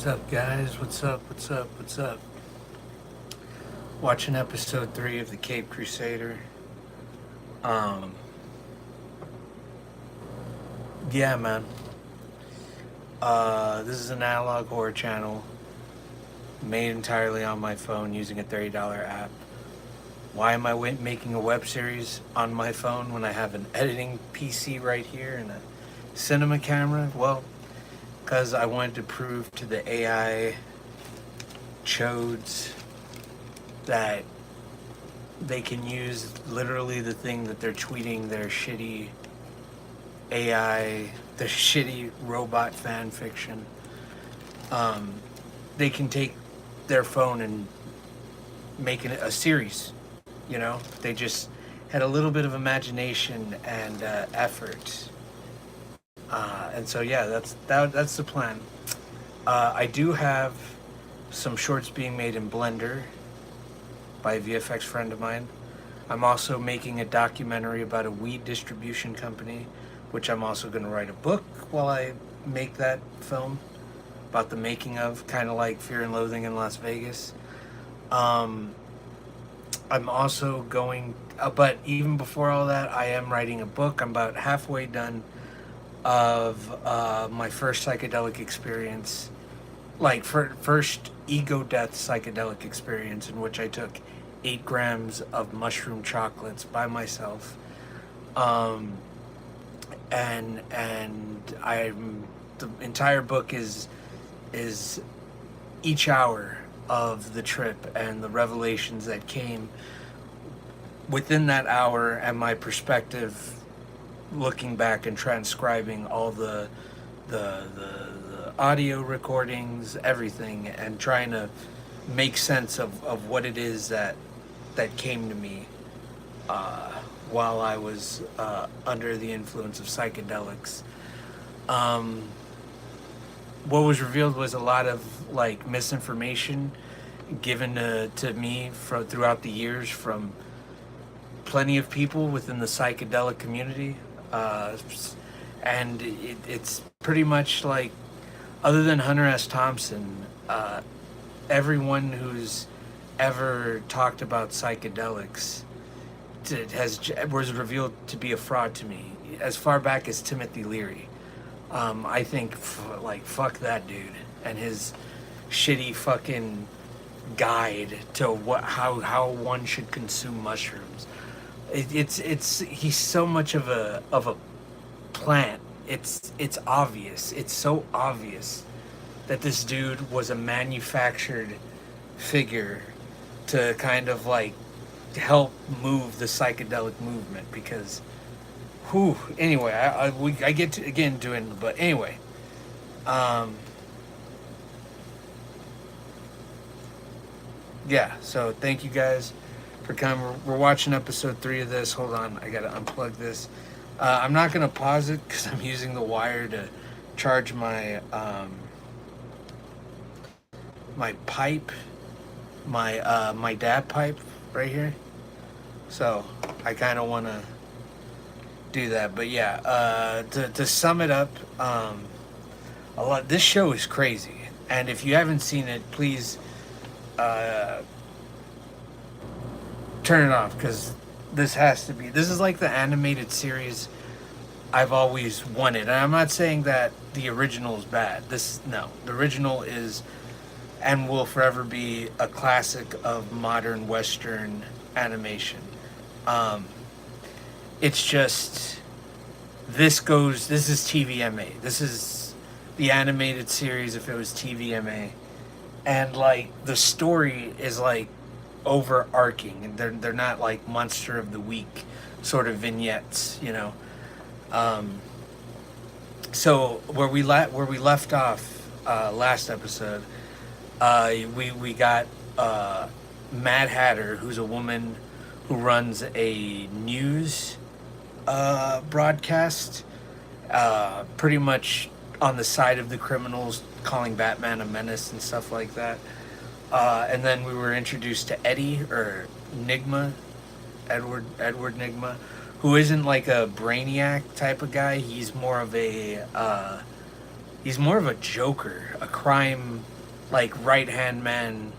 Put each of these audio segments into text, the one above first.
What's up, guys? What's up? What's up? What's up? Watching episode 3 of the Cape Crusader. Um, yeah, man. This is an analog horror channel made entirely on my phone using a $30 app. Why am I making a web series on my phone when I have an editing PC right here and a cinema camera? Well, because I wanted to prove to the AI chodes that they can use literally the thing that they're tweeting their shitty AI, the shitty robot fan fiction. They can take their phone and make it a series. You know, they just had a little bit of imagination and effort. And so yeah, that's the plan. I do have some shorts being made in Blender by a VFX friend of mine. I'm also making a documentary about a weed distribution company, which I'm also going to write a book while I make that film about the making of, kind of like Fear and Loathing in Las Vegas. I'm also going, but even before all that, I am writing a book. I'm about halfway done of my first psychedelic experience, like first ego death psychedelic experience, in which I took 8 grams of mushroom chocolates by myself. And the entire book is each hour of the trip and the revelations that came within that hour, and my perspective looking back and transcribing all the audio recordings, everything, and trying to make sense of what it is that came to me while I was under the influence of psychedelics. What was revealed was a lot of like misinformation given to me throughout the years from plenty of people within the psychedelic community, and it's pretty much like, other than Hunter S. Thompson, everyone who's ever talked about psychedelics was revealed to be a fraud to me, as far back as Timothy Leary. I think, fuck that dude and his shitty fucking guide to how one should consume mushrooms. He's so much of a plant. It's obvious. It's so obvious that this dude was a manufactured figure to kind of like help move the psychedelic movement, because anyway, I get to again doing, but anyway, yeah, so thank you guys for coming. We're watching episode 3 of this. Hold on, I gotta unplug this. I'm not gonna pause it because I'm using the wire to charge my my pipe, my dad pipe right here. So I kind of want to do that, but yeah. To sum it up, this show is crazy, and if you haven't seen it, please turn it off, because this is like the animated series I've always wanted. And I'm not saying that the original is bad. The original is and will forever be a classic of modern Western animation. It's just, this is TVMA. This is the animated series if it was TVMA. And like the story is like overarching, and they're not like monster of the week sort of vignettes, you know. So where we left off last episode, we got Mad Hatter, who's a woman who runs a news broadcast, pretty much on the side of the criminals, calling Batman a menace and stuff like that. And then we were introduced to Eddie, or Nigma, Edward Nigma, who isn't like a brainiac type of guy. He's more of a Joker, a crime like right hand man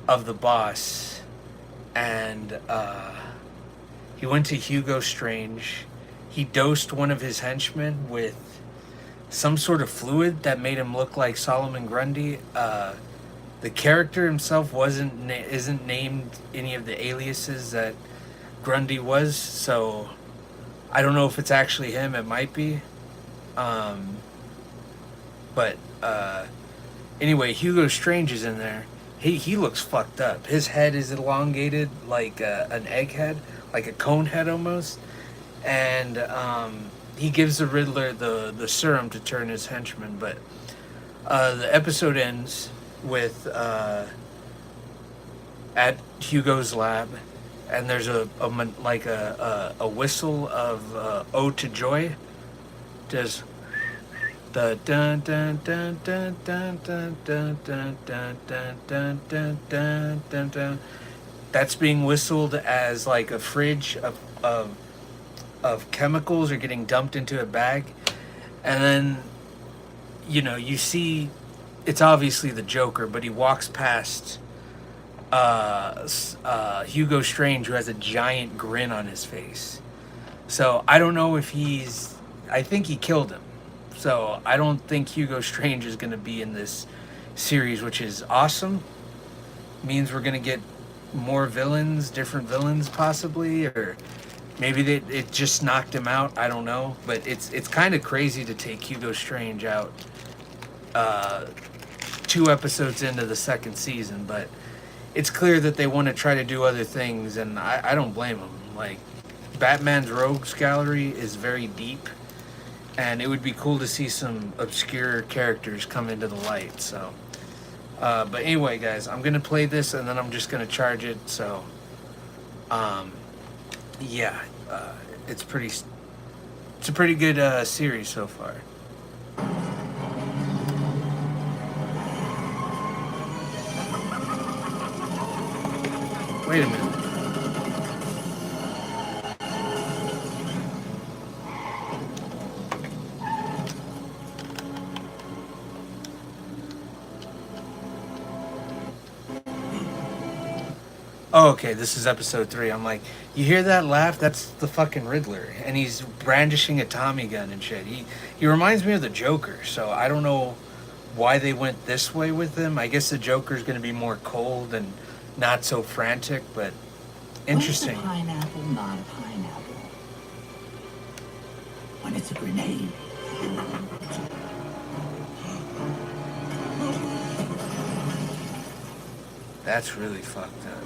of the boss, and he went to Hugo Strange. He dosed one of his henchmen with some sort of fluid that made him look like Solomon Grundy. The character himself isn't named any of the aliases that Grundy was, so I don't know if it's actually him. It might be. But anyway, Hugo Strange is in there. He looks fucked up. His head is elongated like an egg head, like a cone head almost. And he gives the Riddler the serum to turn his henchman. But the episode ends with at Hugo's lab, and there's a whistle of Ode to Joy. Just the dun dun dun dun dun dun dun dun dun dun dun dun dun dun dun. That's being whistled as like a fridge of chemicals are getting dumped into a bag, and then you see it's obviously the Joker, but he walks past Hugo Strange, who has a giant grin on his face. So I don't know if I think he killed him. So I don't think Hugo Strange is going to be in this series, which is awesome. Means we're going to get more villains, different villains possibly, or maybe it just knocked him out. I don't know, but it's kind of crazy to take Hugo Strange out 2 episodes into the second season, but it's clear that they want to try to do other things, and I don't blame them. Like, Batman's rogues gallery is very deep, and it would be cool to see some obscure characters come into the light. So but anyway, guys, I'm gonna play this and then I'm just gonna charge it. So yeah, it's a pretty good series so far. Wait a minute. Oh, okay, this is episode 3. I'm like, you hear that laugh? That's the fucking Riddler. And he's brandishing a Tommy gun and shit. He reminds me of the Joker, so I don't know why they went this way with him. I guess the Joker's going to be more cold and not so frantic, but interesting. When is a pineapple not a pineapple? When it's a grenade. That's really fucked up.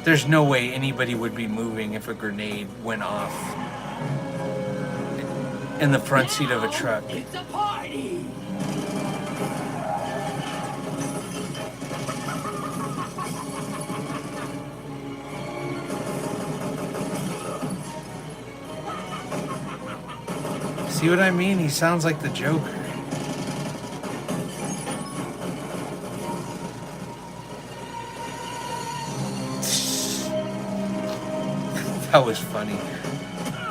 There's no way anybody would be moving if a grenade went off in the front seat of a truck. It's a party! See what I mean? He sounds like the Joker. That was funny.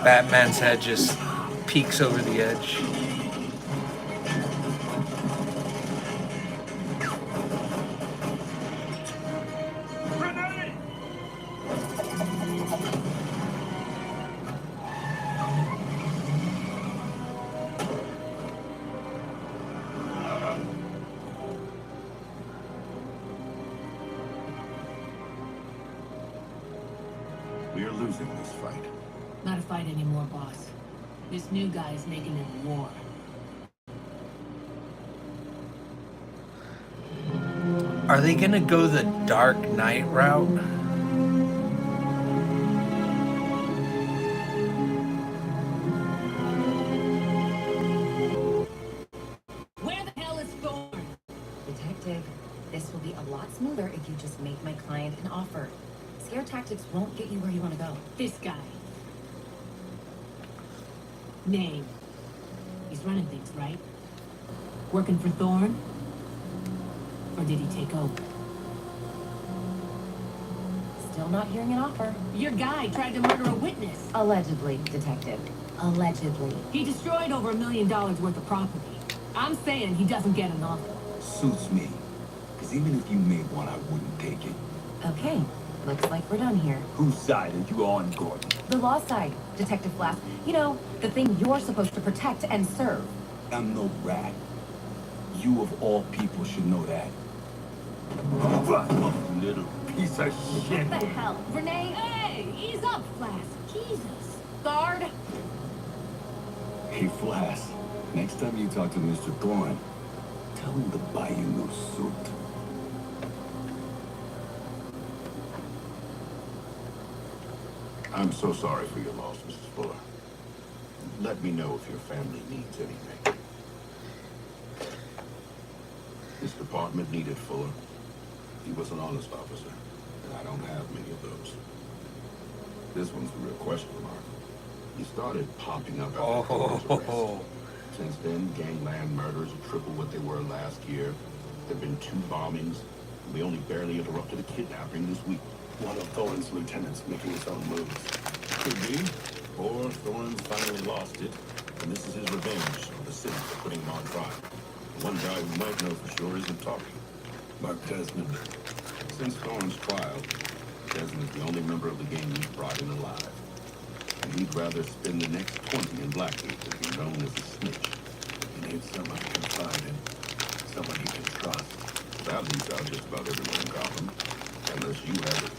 Batman's head just peeks over the edge. We are losing this fight. Not a fight anymore, boss. This new guy is making it a war. Are they gonna go the Dark Knight route? Where the hell is Thorn? Detective, this will be a lot smoother if you just make my client an offer. Scare tactics won't get you where you want to go. This guy. Name. He's running things, right? Working for Thorn? Or did he take over? Still not hearing an offer. Your guy tried to murder a witness. Allegedly, Detective. Allegedly. He destroyed over $1 million worth of property. I'm saying he doesn't get an offer. Suits me. Because even if you made one, I wouldn't take it. Okay, looks like we're done here. Whose side are you on, Gordon? The law side, Detective Flass. You know, the thing you're supposed to protect and serve. I'm no rat. You of all people should know that. Little piece of shit. What the hell? Renee? Hey, ease up, Flask. Jesus. Guard? Hey, Flass. Next time you talk to Mr. Thorne, tell him to buy you no suit. I'm so sorry for your loss, Mrs. Fuller. Let me know if your family needs anything. This department needed Fuller. He was an honest officer, and I don't have many of those. This one's the real question mark. He started popping up after Thorne's arrest. Since then, gangland murders are triple what they were last year. There've been 2 bombings, and we only barely interrupted a kidnapping this week. One of Thorne's lieutenants making his own moves. Could be. Or Thorne's finally lost it, and this is his revenge on the city for putting him on trial. The one guy who might know for sure isn't talking. Mark Desmond. Since Thorne's trial, Desmond's the only member of the gang he's brought in alive. And he'd rather spend the next 20 in Blackgate than be known as a snitch. He needs someone he can confide in. Someone he can trust. That leaves out just about everyone in Gotham. Unless you have it.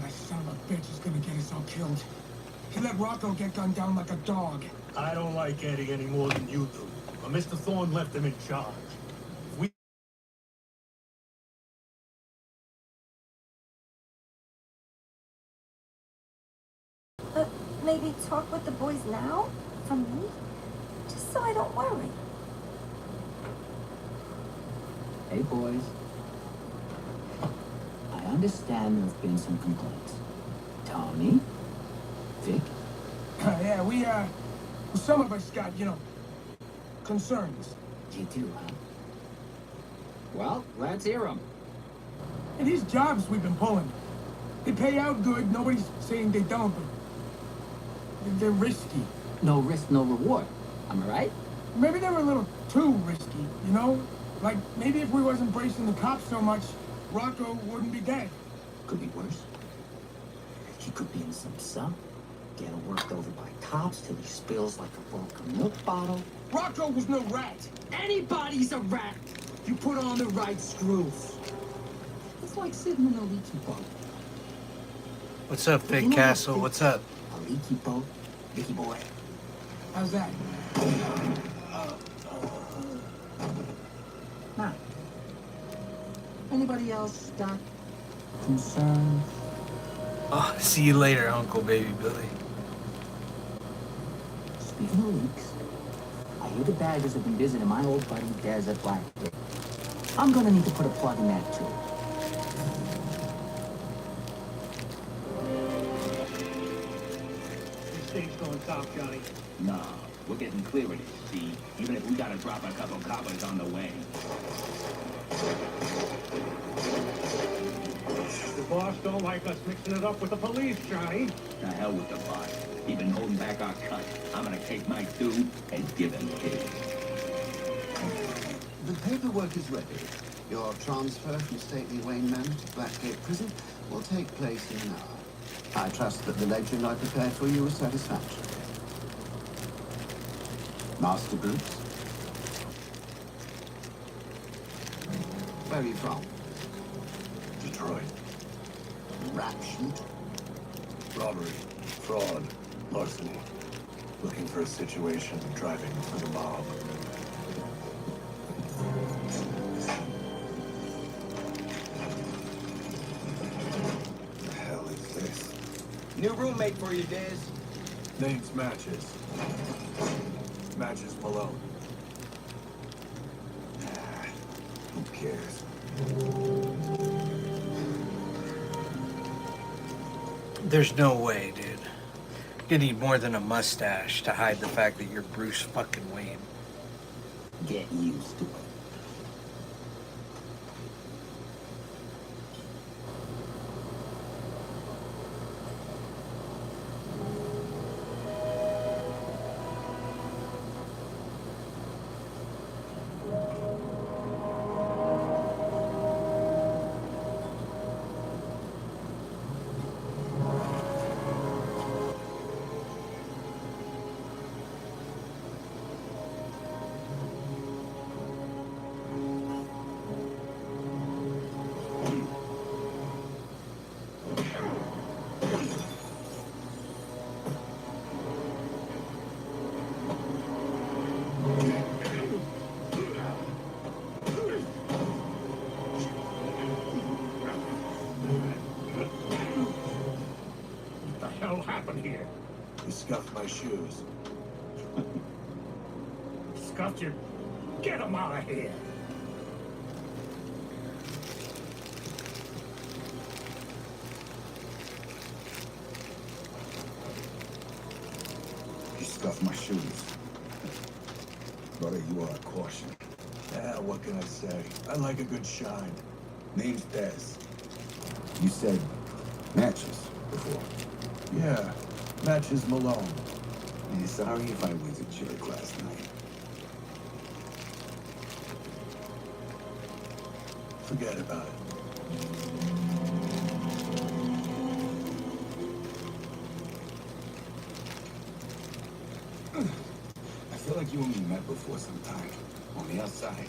That son of a bitch is gonna get us all killed. He let Rocco get gunned down like a dog. I don't like Eddie any more than you do. But Mr. Thorne left him in charge. If we Maybe talk with the boys now? From me? Just so I don't worry. Hey, boys. I understand there have been some complaints. Tony? Vic? Yeah, some of us got, concerns. You do, huh? Well, let's hear them. And these jobs we've been pulling, they pay out good. Nobody's saying they don't, but they're risky. No risk, no reward. Am I right? Maybe they were a little too risky, Like, maybe if we wasn't bracing the cops so much, Rocco wouldn't be dead. Could be worse. He could be in some cell, getting worked over by cops till he spills like a broken milk bottle. Rocco was no rat. Anybody's a rat. You put on the right screws. It's like sitting in a leaky boat. What's up, Big You know Castle? what What's up? A leaky boat, Vicky boy. How's that? Now, anybody else got concerns? Oh, see you later, Uncle Baby Billy. Speaking of leaks, I hear the Badgers have been visiting my old buddy Dez at Blackgate. I'm gonna need to put a plug in that too. the state's going south, Johnny. Nah, we're getting clear of this, see? Even if we gotta drop a couple coppers on the way. The boss don't like us mixing it up with the police, Johnny. The hell with the boss. He's been holding back our cut. I'm gonna take my due and give him his. The paperwork is ready. Your transfer from Stately Wayne Manor to Blackgate Prison will take place in an hour. I trust that the legend I prepared for you is satisfactory. Master Bruce? Where are you from? Detroit. Rap shoot? Robbery, fraud, larceny. Looking for a situation, driving for the mob. The hell is this? New roommate for you, Dez. Name's Matches. Matches Malone. Who cares? There's no way, dude. You need more than a mustache to hide the fact that you're Bruce fucking Wayne. Get used to it. doing here? You scuffed my shoes. Scuffed you? Get him out of here! You scuffed my shoes. Brother, you are a caution. Yeah, what can I say? I like a good shine. Name's Dez. You said matches before. Yeah, matches Malone. And sorry if I was a jerk last night. Forget about it. I feel like you and me met before sometime. On the outside.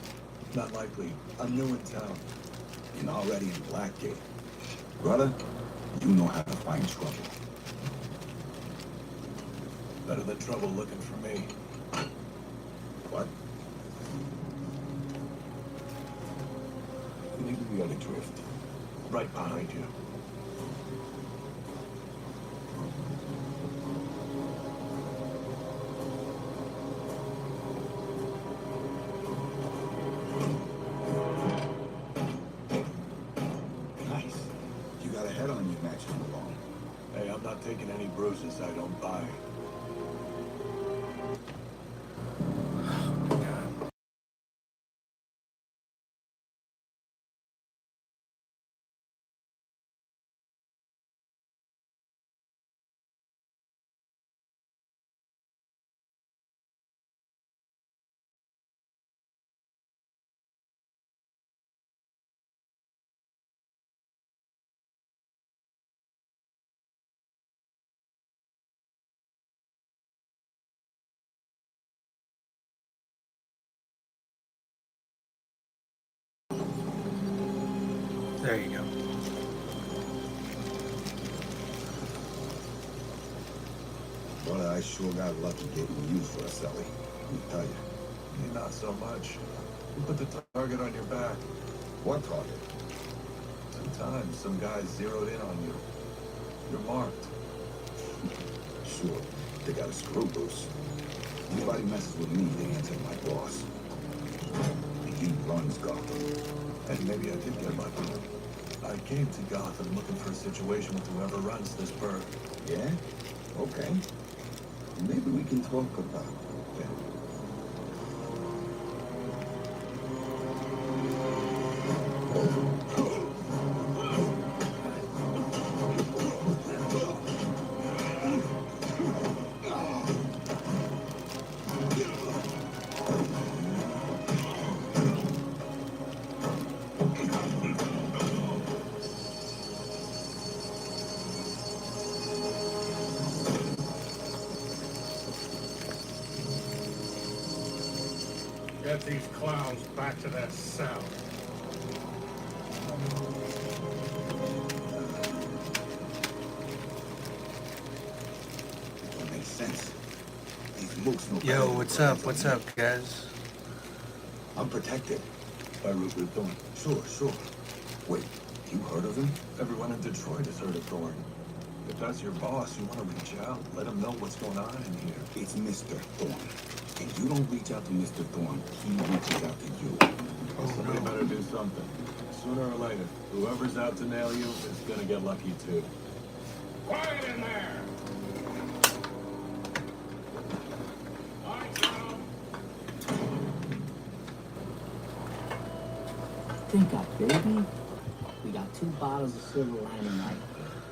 Not likely. I'm new in town. And already in Blackgate. Brother, you know how to find trouble. Better than trouble looking for me. What? Maybe we ought to drift. Right behind you. Nice. You got a head on you, matches Malone. Hey, I'm not taking any bruises I don't buy. There you go. Brother, I sure got lucky getting you for a celly. Let me tell you. Me, not so much. You put the target on your back. What target? Sometimes some guys zeroed in on you. You're marked. Sure, they got a screw loose. Anybody messes with me, they answer my boss. And he runs Gotham. And maybe I did get lucky. I came to Gotham looking for a situation with whoever runs this burg. Yeah? Okay. Maybe we can talk about that. Get these clowns back to their cell. That makes sense. These mooks know Yo, better than what's to up? protect What's me. up, guys? I'm protected. By Rupert Thorne. Sure. Wait, you heard of him? Everyone in Detroit has heard of Thorne. If that's your boss, you want to reach out. Let him know what's going on in here. It's Mr. Thorne. And you don't reach out to Mr. Thorne, he reaches out to you. Somebody better do something. Sooner or later, whoever's out to nail you is gonna get lucky too. Quiet in there! Lights out! Think up, baby. We got 2 bottles of Silver Lining right here.